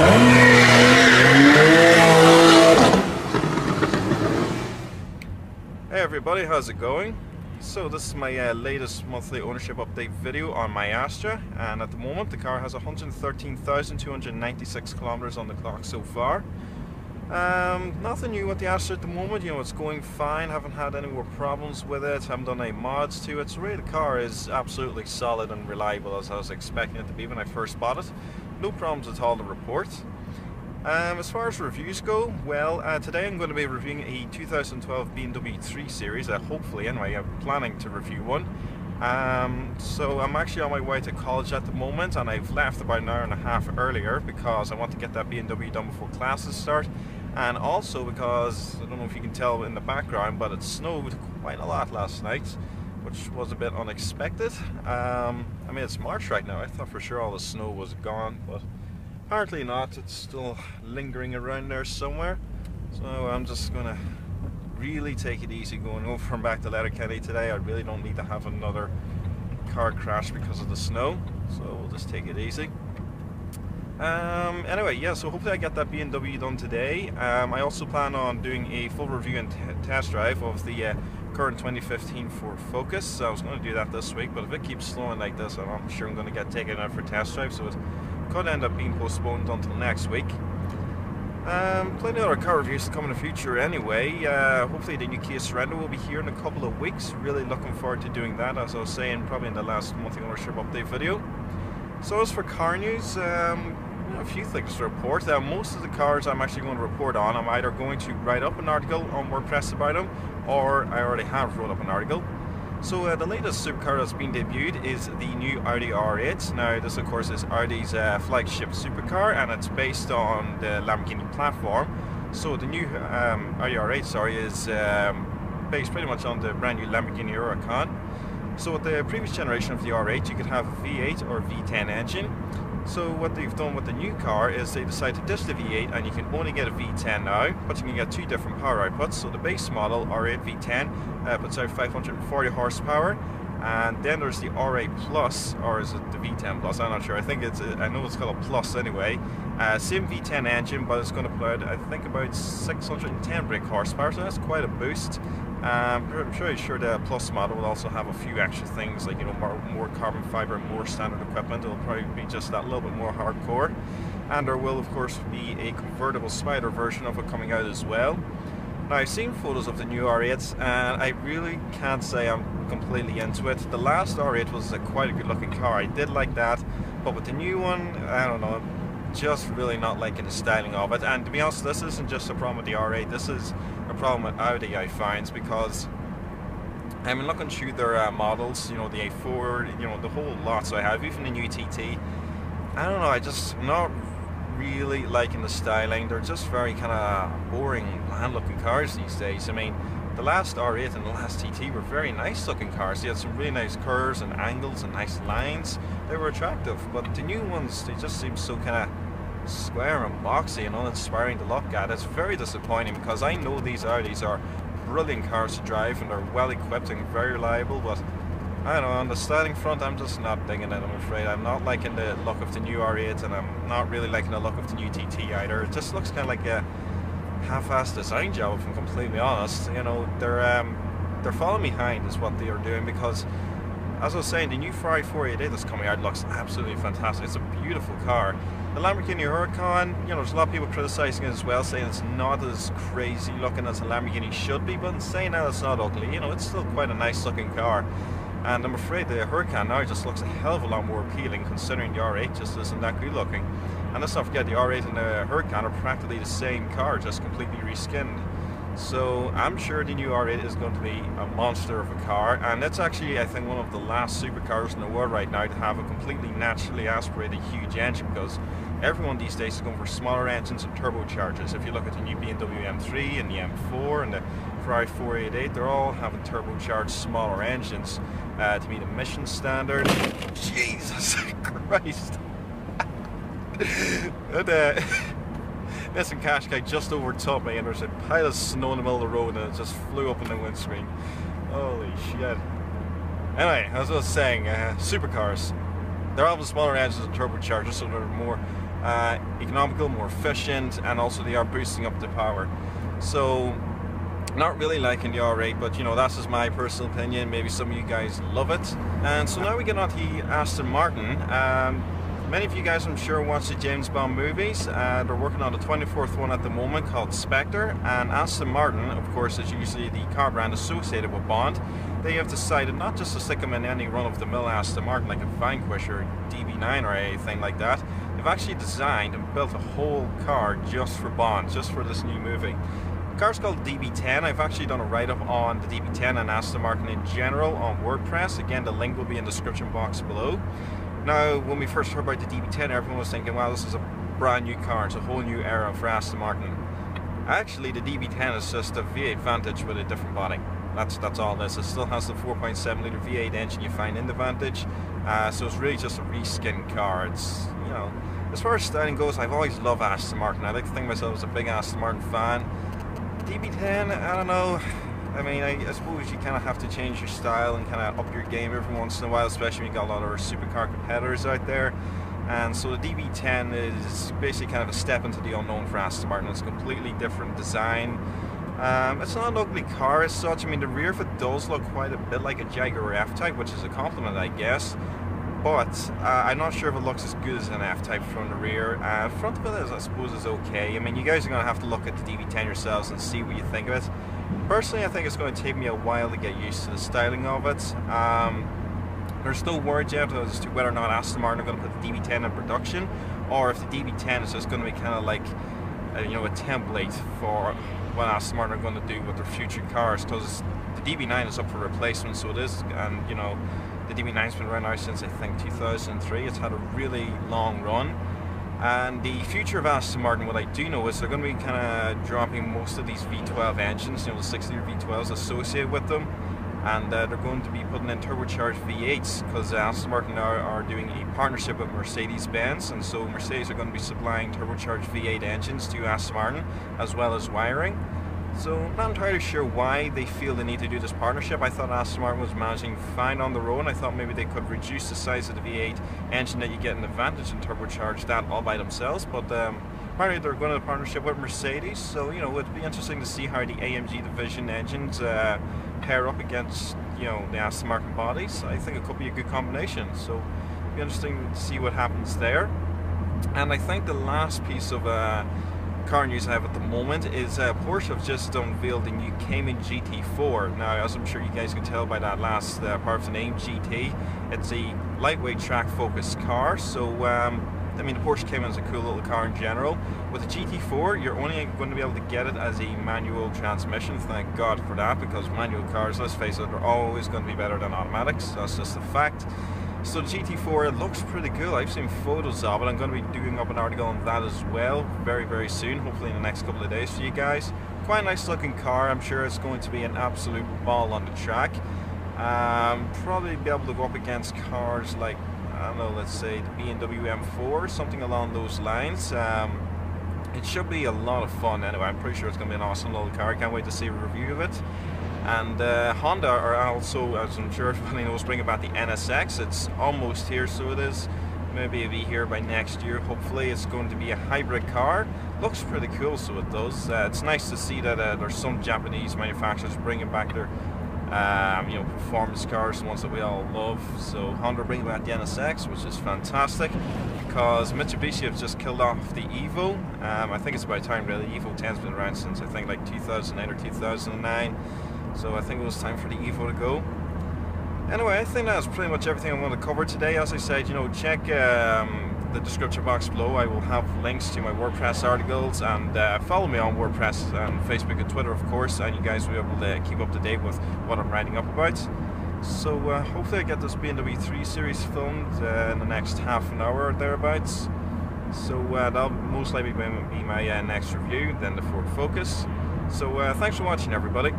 Hey everybody, how's it going? So this is my latest monthly ownership update video on my Astra, and at the moment the car has 113,296 kilometers on the clock so far. Nothing new with the Astra at the moment, you know, it's going fine, haven't had any more problems with it, haven't done any mods to it, so really the car is absolutely solid and reliable as I was expecting it to be when I first bought it. No problems at all to report. As far as reviews go, well, today I'm going to be reviewing a 2012 BMW 3 Series, hopefully anyway, I'm planning to review one. So I'm actually on my way to college at the moment, and I've left about an hour and a half earlier because I want to get that BMW done before classes start, and also because, I don't know if you can tell in the background, but it snowed quite a lot last night, which was a bit unexpected. I mean, it's March right now, I thought for sure all the snow was gone, but apparently not, it's still lingering around there somewhere. So I'm just going to really take it easy going over and back to Letterkenny today. I really don't need to have another car crash because of the snow, so we'll just take it easy. Anyway, yeah, so hopefully I get that BMW done today. I also plan on doing a full review and test drive of the current 2015 Ford Focus. So I was going to do that this week, but if it keeps slowing like this, I'm not sure I'm going to get taken out for test drive, so it could end up being postponed until next week. Plenty of other car reviews to come in the future anyway. Hopefully the new Kia Sorento will be here in a couple of weeks. Really looking forward to doing that, as I was saying probably in the last monthly ownership update video. So as for car news, a few things to report. Most of the cars I'm actually going to report on, I'm either going to write up an article on WordPress about them, or I already have wrote up an article. So the latest supercar that's been debuted is the new Audi R8. Now this of course is Audi's flagship supercar, and it's based on the Lamborghini platform. So the new Audi R8 is based pretty much on the brand new Lamborghini Huracan. So with the previous generation of the R8 you could have a V8 or V10 engine. So what they've done with the new car is they decided to ditch the V8, and you can only get a V10 now, but you can get two different power outputs. So the base model R8 V10 puts out 540 horsepower, and then there's the R8 Plus, or is it the V10 Plus? I'm not sure. I think I know it's called a Plus anyway. Same V10 engine, but it's going to put out, I think, about 610 brake horsepower, so that's quite a boost. I'm pretty sure the Plus model will also have a few extra things, like, you know, more carbon fiber, more standard equipment. It'll probably be just that little bit more hardcore, and there will of course be a convertible Spider version of it coming out as well. Now I've seen photos of the new R8s, and I really can't say I'm completely into it. The last R8 was quite a good looking car, I did like that, but with the new one, I don't know, just really not liking the styling of it. And to be honest, this isn't just a problem with the R8, this is a problem with Audi, I find, because I mean, looking through their models, you know, the A4, you know, the whole lot, so I have even the new TT, I don't know, I'm not really liking the styling. They're just very kind of boring, bland looking cars these days. I mean, the last R8 and the last TT were very nice looking cars. They had some really nice curves and angles and nice lines. They were attractive, but the new ones, they just seem so kind of square and boxy and uninspiring to look at. It's very disappointing, because I know these Audis are brilliant cars to drive and they're well equipped and very reliable, but I don't know, on the styling front I'm just not digging it, I'm afraid. I'm not liking the look of the new R8, and I'm not really liking the look of the new TT either. It just looks kind of like a half-assed design job, if I'm completely honest. You know, they're falling behind is what they are doing, because as I was saying, the new Ferrari 488 that's coming out looks absolutely fantastic. It's a beautiful car. The Lamborghini Huracan, you know, there's a lot of people criticizing it as well, saying it's not as crazy looking as a Lamborghini should be, but in saying that, it's not ugly. You know, it's still quite a nice looking car. And I'm afraid the Huracan now just looks a hell of a lot more appealing, considering the R8 just isn't that good looking. And let's not forget, the R8 and the Huracan are practically the same car, just completely reskinned. So I'm sure the new R8 is going to be a monster of a car, and it's actually, I think, one of the last supercars in the world right now to have a completely naturally aspirated huge engine, because everyone these days is going for smaller engines and turbochargers. If you look at the new BMW M3 and the M4 and the Ferrari 488, they're all having turbocharged smaller engines to meet emission standard. Jesus Christ! This Qashqai just overtopped me, and there's a pile of snow in the middle of the road, and it just flew up in the windscreen. Holy shit. Anyway, as I was saying, supercars, they're having smaller engines and turbochargers, so they're more economical, more efficient, and also they are boosting up the power. So not really liking the R8, but you know, that's just my personal opinion. Maybe some of you guys love it. And so now we get on to the Aston Martin. Many of you guys, I'm sure, watch the James Bond movies. They're working on the 24th one at the moment, called Spectre. And Aston Martin, of course, is usually the car brand associated with Bond. They have decided not just to stick them in any run-of-the-mill Aston Martin like a Vanquish or DB9 or anything like that. They've actually designed and built a whole car just for Bond, just for this new movie. The car's called DB10. I've actually done a write-up on the DB10 and Aston Martin in general on WordPress. Again, the link will be in the description box below. Now, when we first heard about the DB10, everyone was thinking, wow, this is a brand new car, it's a whole new era for Aston Martin. Actually, the DB10 is just a V8 Vantage with a different body. That's all this. It still has the 4.7 litre V8 engine you find in the Vantage, so it's really just a reskinned car. It's, you know, as far as styling goes, I've always loved Aston Martin. I like to think of myself as a big Aston Martin fan. DB10, I don't know. I mean, I suppose you kind of have to change your style and kind of up your game every once in a while, especially when you got a lot of supercar competitors out there. And so the DB10 is basically kind of a step into the unknown for Aston Martin. It's a completely different design. It's not an ugly car as such. I mean, the rear of it does look quite a bit like a Jaguar F-Type, which is a compliment, I guess. But I'm not sure if it looks as good as an F-Type from the rear. Front of it, I suppose, is okay. I mean, you guys are going to have to look at the DB10 yourselves and see what you think of it. Personally, I think it's going to take me a while to get used to the styling of it. There's still word yet as to whether or not Aston Martin are going to put the DB10 in production, or if the DB10 is just going to be kind of like, you know, a template for what Aston Martin are going to do with their future cars. Because the DB9 is up for replacement, so it is, and you know, the DB9's been around now since I think 2003. It's had a really long run. And the future of Aston Martin, what I do know is they're going to be kind of dropping most of these V12 engines, you know, the 6-litre V12s associated with them, and they're going to be putting in turbocharged V8s, because Aston Martin are doing a partnership with Mercedes-Benz, and so Mercedes are going to be supplying turbocharged V8 engines to Aston Martin, as well as wiring. So not entirely sure why they feel the need to do this partnership. I thought Aston Martin was managing fine on their own. I thought maybe they could reduce the size of the V8 engine that you get in the Vantage and turbocharge that all by themselves, but apparently they're going to partnership with Mercedes, so you know, it'd be interesting to see how the AMG division engines pair up against, you know, the Aston Martin bodies. I think it could be a good combination, so it'd be interesting to see what happens there. And I think the last piece of car news I have at the moment is Porsche have just unveiled the new Cayman GT4. Now, as I'm sure you guys can tell by that last part of the name, GT, it's a lightweight track-focused car. So, I mean, the Porsche Cayman is a cool little car in general. With the GT4, you're only going to be able to get it as a manual transmission. Thank God for that, because manual cars, let's face it, are always going to be better than automatics. That's just a fact. So the GT4, it looks pretty cool. I've seen photos of it. I'm going to be doing up an article on that as well very, very soon, hopefully in the next couple of days for you guys. Quite a nice looking car. I'm sure it's going to be an absolute ball on the track. Probably be able to go up against cars like, I don't know, let's say the BMW M4, something along those lines. It should be a lot of fun anyway. I'm pretty sure it's going to be an awesome little car. I can't wait to see a review of it. And Honda are also, as I'm sure everybody knows, bringing back the NSX. It's almost here, so it is. Maybe it'll be here by next year. Hopefully it's going to be a hybrid car. Looks pretty cool, so it does. It's nice to see that there's some Japanese manufacturers bringing back their you know, performance cars, the ones that we all love. So Honda are bringing back the NSX, which is fantastic, because Mitsubishi have just killed off the Evo. I think it's about time really. Evo 10's been around since I think like 2008 or 2009. So I think it was time for the Evo to go. Anyway, I think that's pretty much everything I want to cover today. As I said, you know, check the description box below. I will have links to my WordPress articles, and follow me on WordPress and Facebook and Twitter, of course, and you guys will be able to keep up to date with what I'm writing up about. So hopefully I get this BMW 3 Series filmed in the next half an hour or thereabouts. So that'll most likely be my next review, then the Ford Focus. So thanks for watching, everybody.